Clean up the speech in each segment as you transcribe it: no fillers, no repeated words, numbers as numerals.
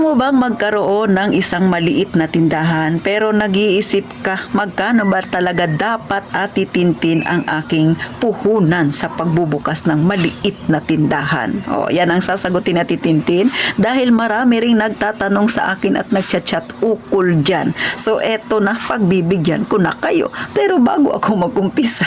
mo bang magkaroon ng isang maliit na tindahan pero nag-iisip ka magkano ba talaga dapat atitintin ang aking puhunan sa pagbubukas ng maliit na tindahan? O, yan ang sasagutin na titintin dahil marami ring nagtatanong sa akin at nagchat-chat ukol dyan. So eto na, pagbibigyan ko na kayo. Pero bago ako mag-umpisa,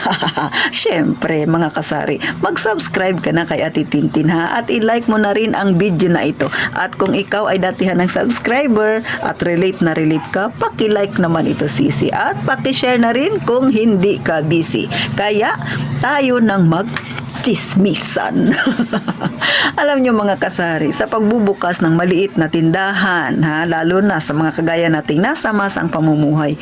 syempre mga kasari, mag-subscribe ka na kay Ate Tintin ha at i-like mo na rin ang video na ito. At kung ikaw ay datihan ng subscriber at relate na relate ka, paki-like naman ito sisi at paki-share na rin kung hindi ka busy. Kaya tayo nang chismisan. Alam nyo mga kasari, sa pagbubukas ng maliit na tindahan, lalo na sa mga kagaya nating nasa masang pamumuhay,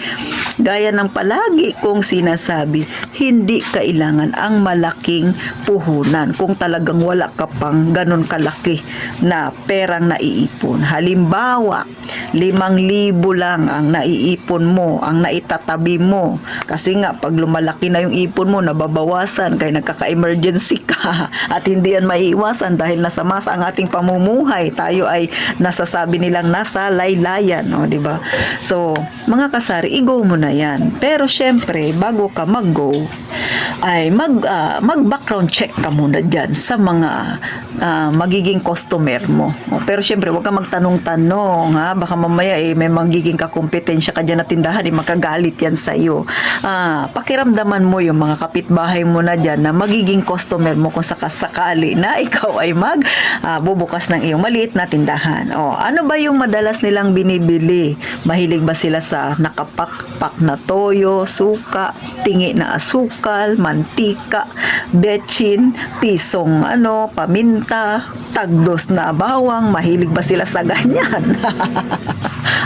gaya ng palagi kong sinasabi, hindi kailangan ang malaking puhunan kung talagang wala ka pang ganun kalaki na perang naiipon. Halimbawa, 5,000 lang ang naiipon mo, ang naitatabi mo. Kasi nga, pag lumalaki na yung ipon mo, nababawasan, kaya nagkaka-emergency ka at hindi yan maiiwasan dahil nasa masa ang ating pamumuhay. Tayo ay nasasabi nilang nasa laylayan, no, di ba? So, mga kasari, i-go mo na yan. Pero syempre, bago ka mag-go, ay mag-background check ka muna dyan sa mga magiging customer mo. Pero syempre, huwag ka magtanong-tanong, ha? Baka mamaya may magiging kakumpetensya ka dyan na tindahan, makagalit yan sa'yo. Pakiramdaman mo yung mga kapitbahay mo na dyan na magiging customer mo kung sakasakali na ikaw ay bubukas ng iyong maliit na tindahan. Ano ba yung madalas nilang binibili? Mahilig ba sila sa nakapakpak na toyo, suka, tingi na asukal, mantika, betchin, pisong paminta, tagdos na bawang? Mahilig ba sila sa ganyan?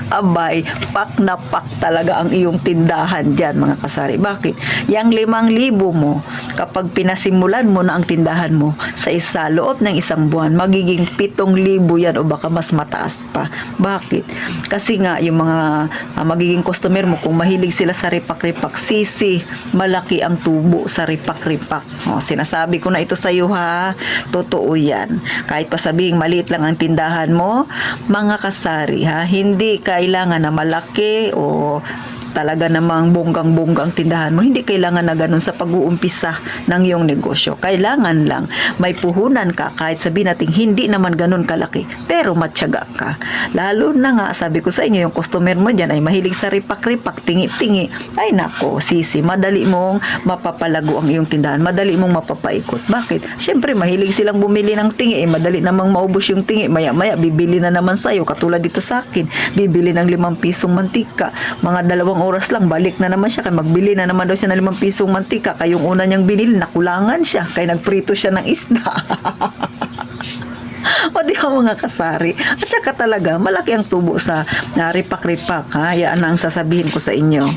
Abay, pak na pak talaga ang iyong tindahan dyan mga kasari. Bakit? Yang 5,000 mo, kapag pinasimulan mo na ang tindahan mo sa loob ng isang buwan, magiging 7,000 yan o baka mas mataas pa. Bakit? Kasi nga yung mga magiging customer mo, kung mahilig sila sa ripak-ripak sisi, malaki ang tubo sa ripak-ripak. Sinasabi ko na ito sa iyo ha, totoo yan. Kahit pa sabihing maliit lang ang tindahan mo, mga kasari ha, hindi kailangan na malaki o talaga namang bonggang-bonggang tindahan mo. Hindi kailangan na ganun sa pag-uumpisa ng iyong negosyo. Kailangan lang may puhunan ka, kahit sabihin natin hindi naman ganun kalaki, pero matyaga ka. Lalo na nga, sabi ko sa inyo, yung customer mo dyan ay mahilig sa ripak-ripak, tingi-tingi. Ay nako, sisi, madali mong mapapalago ang iyong tindahan, madali mong mapapaikot. Bakit? Siyempre, mahilig silang bumili ng tingi, madali namang maubos yung tingi. Maya-maya, bibili na naman sa'yo. Katulad dito sa akin, bibili ng 5 pisong mantika. Mga 2 oras lang, balik na naman siya. Kaya magbili na naman daw siya ng 5 pisong mantika. Kaya yung una niyang binili, nakulangan siya. Kaya nagprito siya ng isda. O di ba mga kasari? At saka talaga, malaki ang tubo sa ripak-ripak. Yan ang sasabihin ko sa inyo.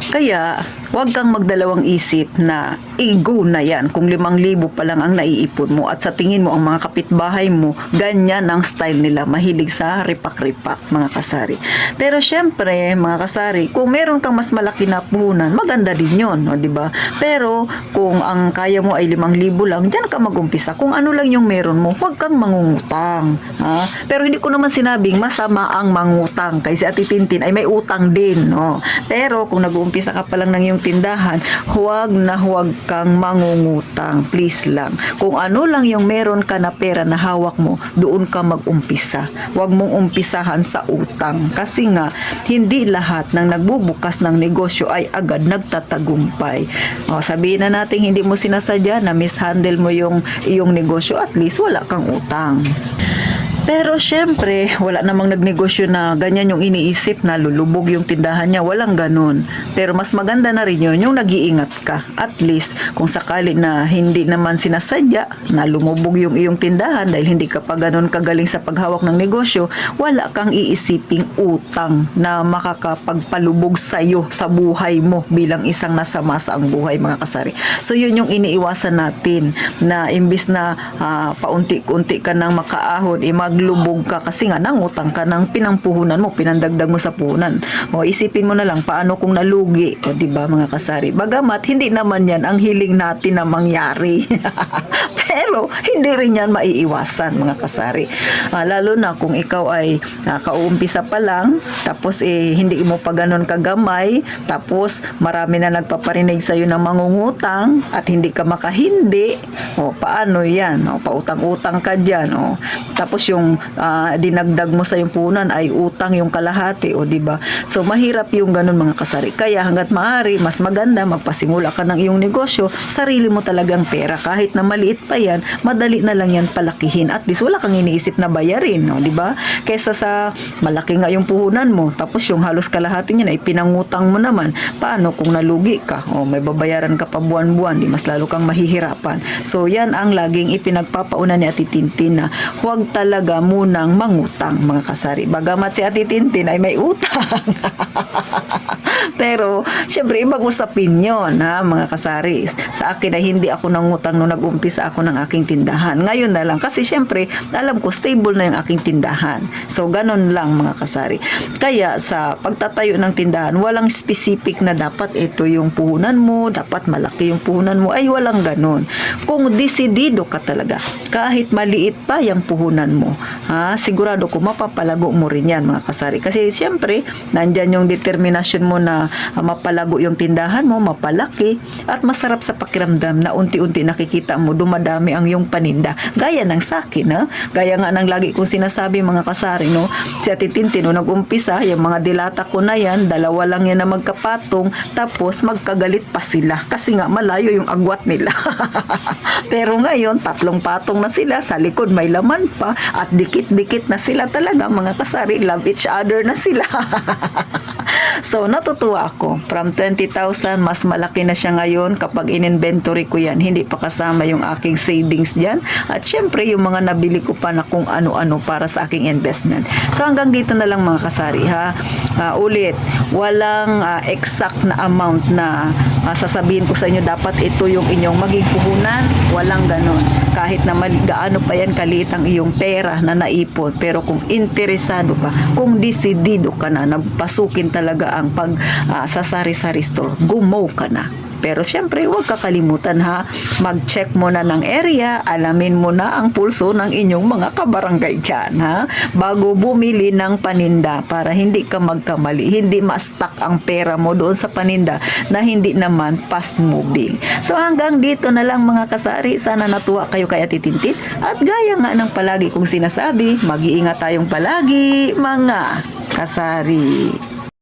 Kaya, huwag kang magdalawang isip na i-go na yan kung 5,000 pa lang ang naiipon mo at sa tingin mo ang mga kapitbahay mo, ganyan ang style nila, mahilig sa ripak-ripak mga kasari. Pero syempre, mga kasari, kung meron kang mas malaki na puhunan, maganda din yun, no, diba? Pero kung ang kaya mo ay 5,000 lang, dyan ka mag-umpisa. Kung ano lang yung meron mo, huwag kang mangungutang. Ha? Pero hindi ko naman sinabing masama ang mangutang. Kasi Ate Tintin ay may utang din. No? Pero kung nag-uumpisa ka pa lang ng iyong tindahan, huwag na huwag kang mangungutang. Please lang. Kung ano lang yung meron ka na pera na hawak mo, doon ka mag-umpisa. Huwag mong umpisahan sa utang. Kasi nga, hindi lahat ng nagbubukas ng negosyo ay agad nagtatagumpay. Sabihin na natin hindi mo sinasadya na mishandle mo yung iyong negosyo, at least wala kang utang. Pero syempre, wala namang nagnegosyo na ganyan yung iniisip na lulubog yung tindahan niya. Walang ganun. Pero mas maganda na rin yun, yung nag-iingat ka. At least, kung sakali na hindi naman sinasadya na lumubog yung iyong tindahan dahil hindi ka pa ganun kagaling sa paghawak ng negosyo, wala kang iisiping utang na makakapagpalubog sa'yo sa buhay mo bilang isang nasamasa ang buhay, mga kasari. So yun yung iniiwasan natin, na imbis na paunti-unti ka nang makaahon, maglubog ka kasi nga nangutang ka ng pinampuhunan mo, pinandagdag mo sa puhunan. Isipin mo na lang paano kung nalugi, di ba mga kasari? Bagamat hindi naman yan ang hiling natin na mangyari. Pero hindi rin yan maiiwasan mga kasari. Lalo na kung ikaw ay kauumpisa pa lang, tapos hindi mo pa ganun kagamay, tapos marami na nagpaparinig sa'yo ng mangungutang at hindi ka makahindi, paano yan? Pautang-utang ka dyan. Tapos yung dinagdag mo sa yung puhunan ay utang yung kalahati, di ba? So mahirap yung ganun mga kasari. Kaya hanggat maaari, mas maganda magpasimula ka ng iyong negosyo, sarili mo talagang pera. Kahit na maliit pa yan, madali na lang yan palakihin. At least wala kang iniisip na bayarin, di ba? Kesa sa malaki nga yung puhunan mo, tapos yung halos kalahati niya ay pinangutang mo naman. Paano kung nalugi ka? May babayaran ka pa buwan-buwan, di mas lalo kang mahihirapan. So yan ang laging ipinagpapauna ni Ate Tintin na huwag talaga munang mangutang mga kasari. Bagamat si Ate Tintin ay may utang. Pero, syempre, ibang usapin yun, mga kasari. Sa akin ay hindi ako nangutang nung nag-umpisa ako ng aking tindahan. Ngayon na lang, kasi syempre, alam ko, stable na yung aking tindahan. So, ganun lang, mga kasari. Kaya, sa pagtatayo ng tindahan, walang specific na dapat ito yung puhunan mo, dapat malaki yung puhunan mo, ay walang ganun. Kung desidido ka talaga, kahit maliit pa yung puhunan mo, sigurado ko, mapapalago mo rin yan, mga kasari. Kasi, syempre, nandyan yung determinasyon mo na mapalago yung tindahan mo, mapalaki, at masarap sa pakiramdam na unti-unti nakikita mo dumadami ang yung paninda. Gaya ng sakin, gaya nga ng lagi kong sinasabi mga kasari, si Ate Tintin, nag-umpisa, yung mga dilata ko na yan, dalawa lang yan na magkapatong, tapos magkagalit pa sila kasi nga malayo yung agwat nila. Pero ngayon, 3 patong na sila, sa likod may laman pa, at dikit-dikit na sila talaga mga kasari, love each other na sila. So, natutuwa ako. From 20,000, mas malaki na siya ngayon kapag in-inventory ko yan. Hindi pa kasama yung aking savings dyan. At syempre, yung mga nabili ko pa na kung ano-ano para sa aking investment. So, hanggang dito na lang mga kasari, ulit, walang exact na amount na sasabihin ko sa inyo, dapat ito yung inyong maging puhunan. Walang ganon. Kahit na gaano pa yan kaliit ang iyong pera na naipon. Pero kung interesado ka, kung desidido ka na, napasukin talaga ang sa sari-sari store, gumaw ka na. Pero syempre, huwag kakalimutan mag-check mo na ng area, alamin mo na ang pulso ng inyong mga kabarangay dyan, bago bumili ng paninda para hindi ka magkamali, hindi ma-stuck ang pera mo doon sa paninda na hindi naman fast moving. So hanggang dito na lang mga kasari, sana natuwa kayo kay Ate Tintin, at gaya nga ng palagi kong sinasabi, mag-iingat tayong palagi mga kasari.